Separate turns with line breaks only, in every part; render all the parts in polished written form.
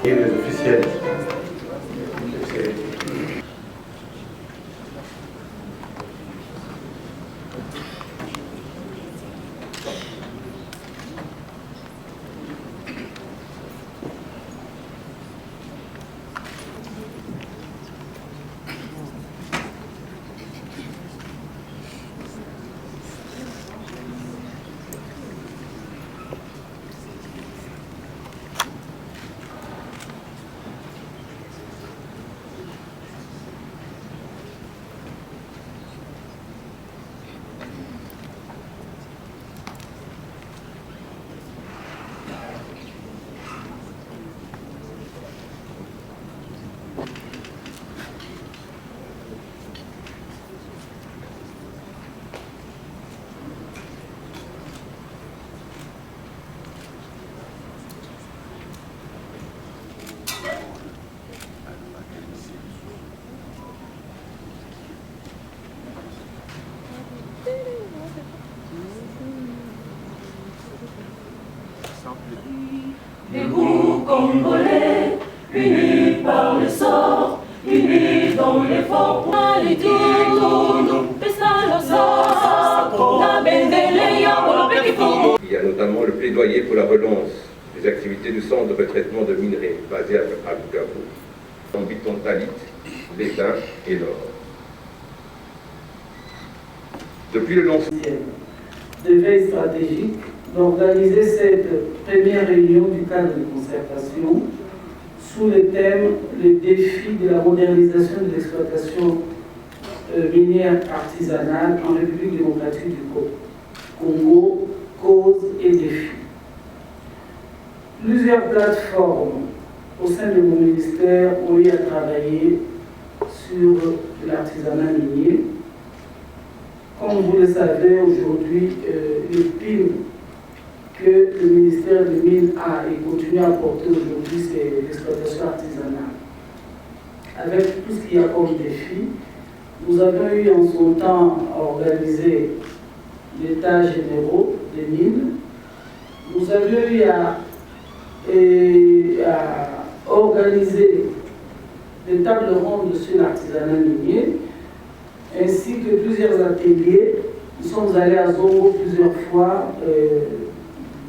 Et les officiels.
Debout Congolais, unis par le sort, unis dans l'effort, il
y a notamment le plaidoyer pour la relance des activités du centre de retraitement de minerais basé à Bukavu, en Bitontalit, les Bains et l'Or. Depuis le lancement
de veille stratégique, d'organiser cette première réunion du cadre de concertation sous le thème « Les défis de la modernisation de l'exploitation minière artisanale en République démocratique du Congo, causes et défis ». Plusieurs plateformes au sein de mon ministère ont eu à travailler sur l'artisanat minier. Comme vous le savez, aujourd'hui, les PIM que le ministère des Mines a et continue à porter aujourd'hui, c'est l'exploitation artisanale. Avec tout ce qu'il y a comme défi, nous avons eu en son temps à organiser l'état généraux des mines. Nous avions eu à organiser des tables rondes sur l'artisanat minier, ainsi que plusieurs ateliers. Nous sommes allés à Zongo plusieurs fois,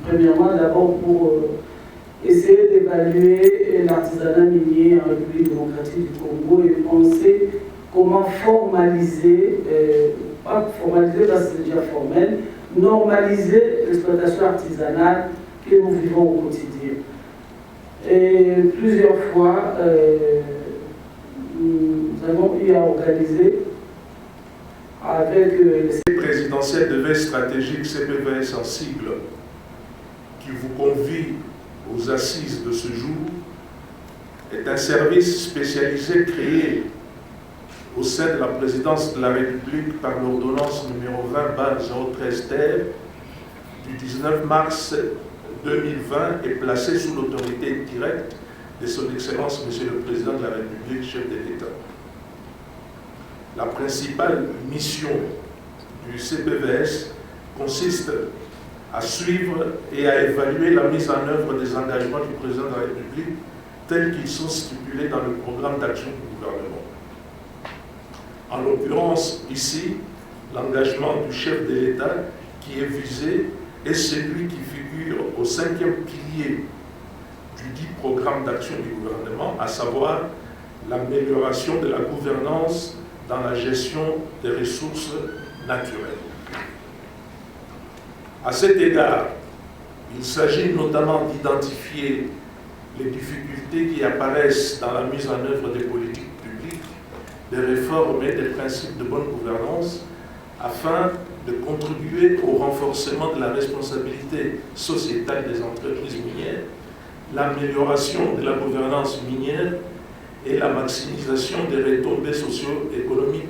premièrement d'abord pour essayer d'évaluer l'artisanat minier en République démocratique du Congo et penser comment formaliser, pas formaliser parce que c'est déjà formel, normaliser l'exploitation artisanale que nous vivons au quotidien. Et plusieurs fois, nous avons eu à organiser avec
le présidentiel de veille stratégique CPVS en sigle, qui vous convie aux assises de ce jour, est un service spécialisé créé au sein de la présidence de la République par l'ordonnance numéro 20/013 ter du 19 mars 2020 et placé sous l'autorité directe de son Excellence Monsieur le Président de la République, chef de l'État. La principale mission du CPVS consiste à suivre et à évaluer la mise en œuvre des engagements du Président de la République tels qu'ils sont stipulés dans le programme d'action du gouvernement. En l'occurrence, ici, l'engagement du chef de l'État qui est visé est celui qui figure au 5e pilier du dit programme d'action du gouvernement, à savoir l'amélioration de la gouvernance dans la gestion des ressources naturelles. À cet égard, il s'agit notamment d'identifier les difficultés qui apparaissent dans la mise en œuvre des politiques publiques, des réformes et des principes de bonne gouvernance, afin de contribuer au renforcement de la responsabilité sociétale des entreprises minières, l'amélioration de la gouvernance minière et la maximisation des retombées socio-économiques.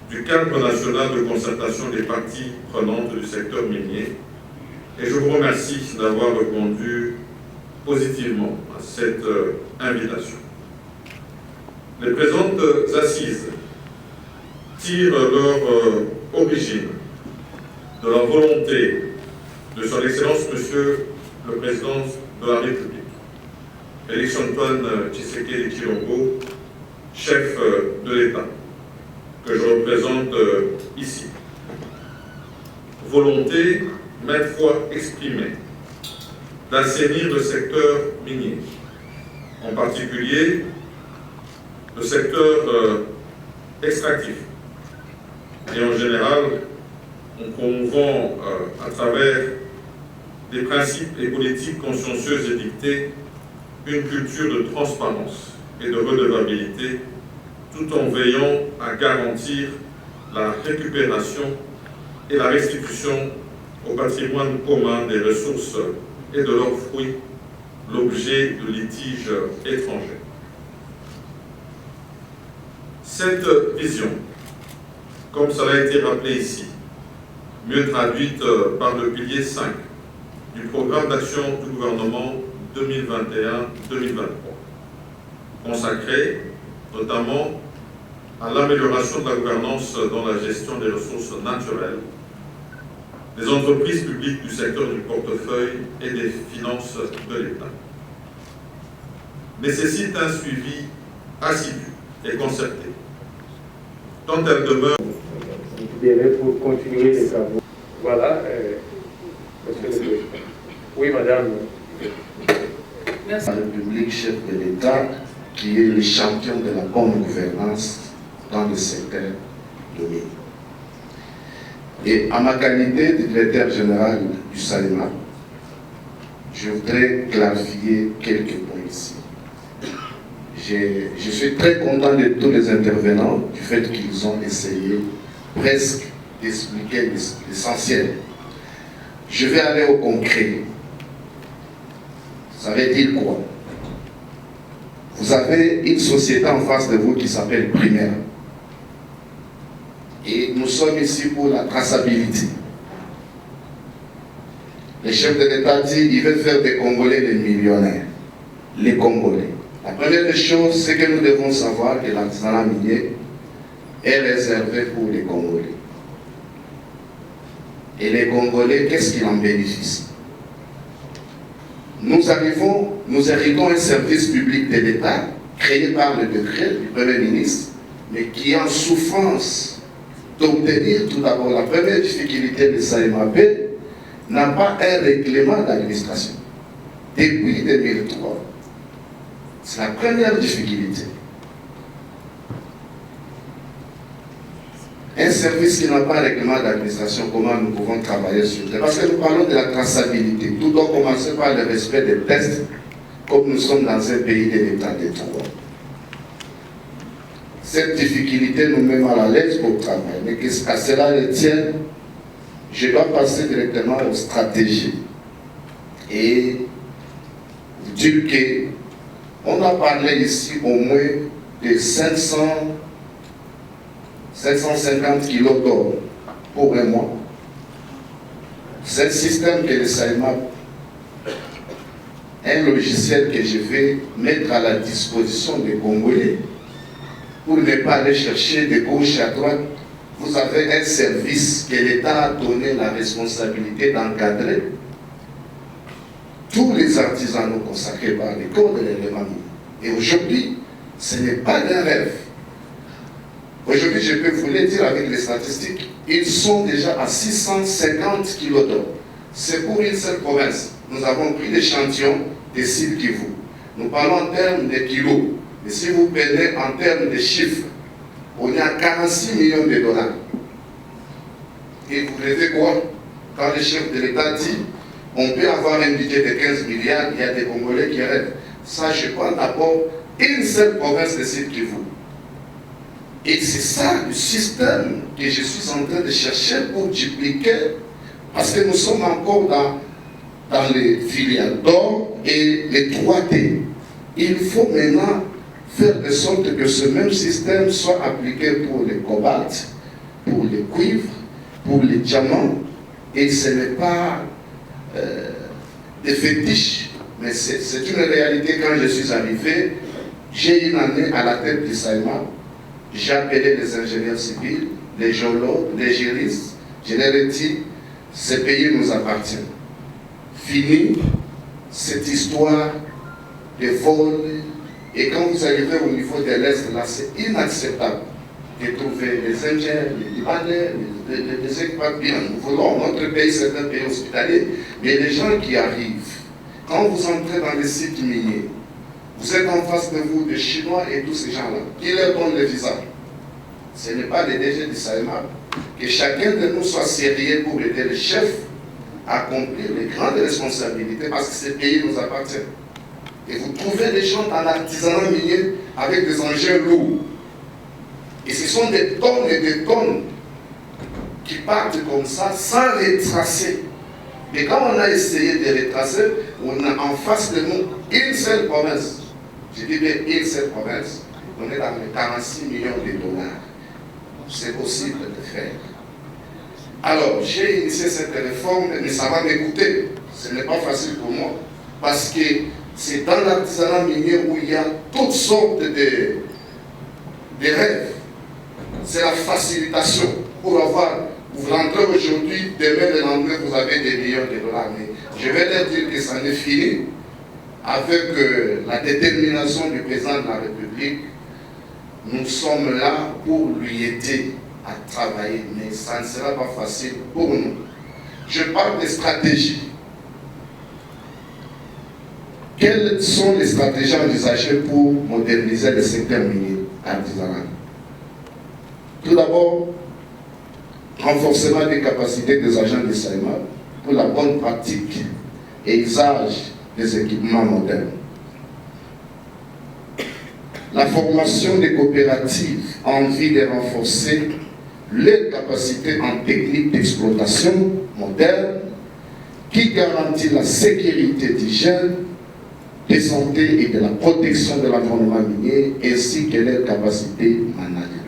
Du cadre national de concertation des parties prenantes du secteur minier, et je vous remercie d'avoir répondu positivement à cette invitation. Les présentes assises tirent leur origine de la volonté de son Excellence Monsieur le Président de la République Félix Antoine Tshisekedi Tshilombo, chef de l'État, que je représente ici. Volonté maintes fois exprimée d'assainir le secteur minier, en particulier le secteur extractif. Et en général, on promouvant à travers des principes et politiques consciencieuses édictées une culture de transparence et de redevabilité, tout en veillant à garantir la récupération et la restitution au patrimoine commun des ressources et de leurs fruits, l'objet de litiges étrangers. Cette vision, comme cela a été rappelé ici, mieux traduite par le pilier 5 du programme d'action du gouvernement 2021-2023, consacré notamment à l'amélioration de la gouvernance dans la gestion des ressources naturelles, des entreprises publiques du secteur du portefeuille et des finances de l'État, nécessite un suivi assidu et concerté, tant elle demeure
pour continuer les travaux. Voilà, Monsieur le Président. Oui, Madame.
Merci.
La République, chef de l'État, qui est le champion de la bonne gouvernance dans le secteur de mine. Et en ma qualité de directeur général du SAEMA, je voudrais clarifier quelques points ici. Je suis très content de tous les intervenants du fait qu'ils ont essayé presque d'expliquer l'essentiel. Je vais aller au concret. Ça veut dire quoi? Vous avez une société en face de vous qui s'appelle Primaire. Et nous sommes ici pour la traçabilité. Le chef de l'État dit qu'il veut faire des Congolais des millionnaires. Les Congolais. La première des choses, c'est que nous devons savoir que l'artisanat minier est réservé pour les Congolais. Et les Congolais, qu'est-ce qu'ils en bénéficient? Nous héritons un service public de l'État créé par le décret du Premier ministre, mais qui est en souffrance d'obtenir tout d'abord la première difficulté de SAEMAP n'a pas un règlement d'administration. Depuis 2003, c'est la première difficulté. Un service qui n'a pas un règlement d'administration, comment nous pouvons travailler sur ça? Parce que nous parlons de la traçabilité. Tout doit commencer par le respect des tests, comme nous sommes dans un pays de l'État de droit. Cette difficulté nous met mal à l'aise pour travailler. Mais qu'à cela le tienne, je dois passer directement aux stratégies. Et vous dire qu'on a parlé ici au moins de 750 kilos d'or pour un mois. C'est le système que le SAEMA, un logiciel que je vais mettre à la disposition des Congolais pour ne pas aller chercher de gauche à droite. Vous avez un service que l'État a donné la responsabilité d'encadrer tous les artisanaux consacrés par les codes de l'élément minier. Et aujourd'hui, ce n'est pas un rêve. Aujourd'hui, je peux vous le dire avec les statistiques, ils sont déjà à 650 kilos d'or. C'est pour une seule province. Nous avons pris l'échantillon des Sud Kivu. Nous parlons en termes de kilos. Mais si vous prenez en termes de chiffres, on est à 46 millions de dollars. Et vous rêvez quoi? Quand le chef de l'État dit on peut avoir un budget de 15 milliards, il y a des Congolais qui rêvent. Ça, je parle d'abord une seule province de Sud Kivu. Et c'est ça le système que je suis en train de chercher pour dupliquer, parce que nous sommes encore dans les filières d'or et les 3T. Il faut maintenant faire de sorte que ce même système soit appliqué pour les cobalt, pour les cuivres, pour les diamants. Et ce n'est pas des fétiches, mais c'est une réalité. Quand je suis arrivé, j'ai une année à la tête du SAEMA. J'ai appelé les ingénieurs civils, les géologues, les juristes. Je leur ai dit, ce pays nous appartient. Fini cette histoire des vols. Et quand vous arrivez au niveau de l'Est, là, c'est inacceptable de trouver les Indiens, les Libanais, les expats bien. Nous voulons notre pays, c'est un pays hospitalier, mais les gens qui arrivent, quand vous entrez dans les sites miniers, vous êtes en face de vous des Chinois et tous ces gens-là. Qui leur donne le visa? Ce n'est pas les DG du SAEMA. Que chacun de nous soit sérieux pour aider les chefs à accomplir les grandes responsabilités parce que ce pays nous appartient. Et vous trouvez des gens dans l'artisanat minier avec des engins lourds. Et ce sont des tonnes et des tonnes qui partent comme ça sans retracer. Mais quand on a essayé de retracer, on a en face de nous une seule province. Je dis bien une seule province. On est dans les 46 millions de dollars. C'est possible de faire. Alors, j'ai initié cette réforme, mais ça va m'écouter. Ce n'est pas facile pour moi. Parce que c'est dans l'artisanat minier où il y a toutes sortes de rêves. C'est la facilitation pour avoir. Vous rentrez aujourd'hui, demain le lendemain, vous avez des millions de dollars. Mais je vais leur dire que ça n'est fini avec la détermination du président de la République. Nous sommes là pour lui aider à travailler, mais ça ne sera pas facile pour nous. Je parle de stratégie. Quelles sont les stratégies envisagées pour moderniser le secteur minier artisanal? Tout d'abord, renforcement des capacités des agents de SAEMA pour la bonne pratique et usage des équipements modernes. La formation des coopératives en vue de renforcer les capacités en technique d'exploitation moderne qui garantit la sécurité d'hygiène, de santé et de la protection de l'environnement minier ainsi que leurs capacités managériales.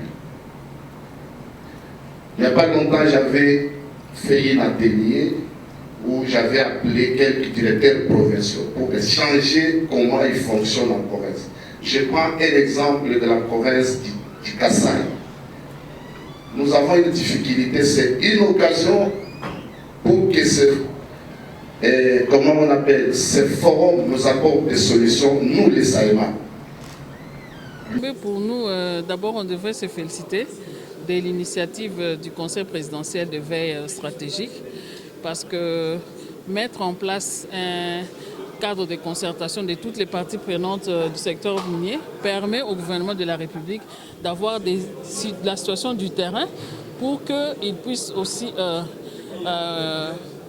Il n'y a pas longtemps, j'avais fait un atelier où j'avais appelé quelques directeurs provinciaux pour changer comment ils fonctionnent en province. Je prends un exemple de la province du Kassai. Nous avons une difficulté, c'est une occasion pour que ce forum nous apporte des solutions, nous les SAEMA.
Pour nous, d'abord, on devrait se féliciter de l'initiative du Conseil présidentiel de veille stratégique parce que mettre en place un cadre de concertation de toutes les parties prenantes du secteur minier permet au gouvernement de la République d'avoir la situation du terrain pour qu'il puisse aussi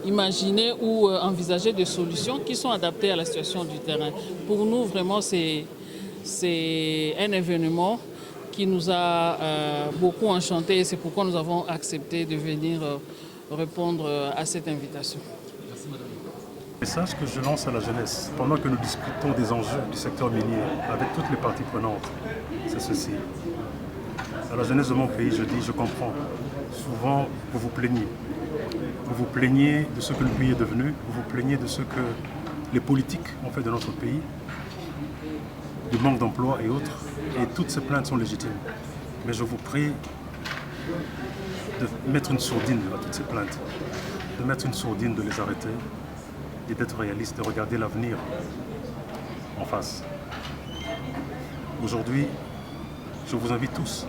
imaginer ou envisager des solutions qui sont adaptées à la situation du terrain. Pour nous, vraiment, c'est un événement qui nous a beaucoup enchantés et c'est pourquoi nous avons accepté de venir répondre à cette invitation.
Le message que je lance à la jeunesse, pendant que nous discutons des enjeux du secteur minier avec toutes les parties prenantes, c'est ceci. À la jeunesse de mon pays, je dis, je comprends. Souvent, vous vous plaignez. Vous vous plaignez de ce que le pays est devenu, vous vous plaignez de ce que les politiques ont fait de notre pays, du manque d'emploi et autres. Et toutes ces plaintes sont légitimes. Mais je vous prie de mettre une sourdine à toutes ces plaintes, de mettre une sourdine, de les arrêter, et d'être réaliste, de regarder l'avenir en face. Aujourd'hui, je vous invite tous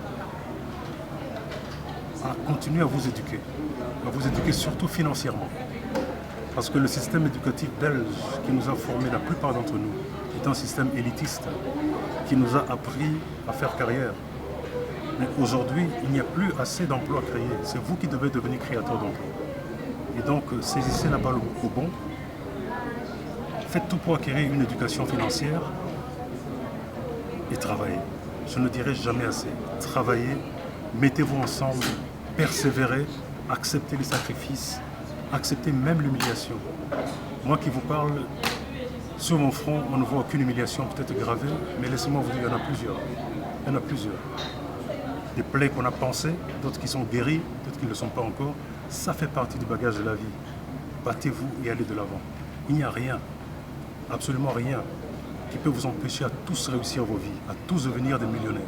à continuer à vous éduquer surtout financièrement. Parce que le système éducatif belge qui nous a formés, la plupart d'entre nous, est un système élitiste qui nous a appris à faire carrière. Mais aujourd'hui, il n'y a plus assez d'emplois créés. C'est vous qui devez devenir créateur d'emplois. Et donc, saisissez la balle au bon. Faites tout pour acquérir une éducation financière et travaillez. Je ne dirai jamais assez. Travaillez, mettez-vous ensemble, persévérez, acceptez les sacrifices, acceptez même l'humiliation. Moi qui vous parle, sur mon front, on ne voit aucune humiliation peut-être gravée, mais laissez-moi vous dire, il y en a plusieurs. Il y en a plusieurs. Des plaies qu'on a pensées, d'autres qui sont guéries, d'autres qui ne le sont pas encore. Ça fait partie du bagage de la vie. Battez-vous et allez de l'avant. Il n'y a rien, absolument rien, qui peut vous empêcher à tous réussir vos vies, à tous devenir des millionnaires.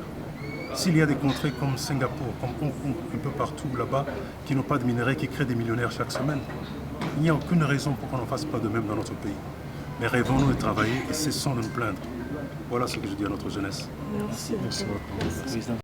S'il y a des contrées comme Singapour, comme Hong Kong, un peu partout là-bas, qui n'ont pas de minerais, qui créent des millionnaires chaque semaine, il n'y a aucune raison pour qu'on n'en fasse pas de même dans notre pays. Mais rêvons-nous de travailler et cessons de nous plaindre. Voilà ce que je dis à notre jeunesse.
Merci beaucoup. Merci.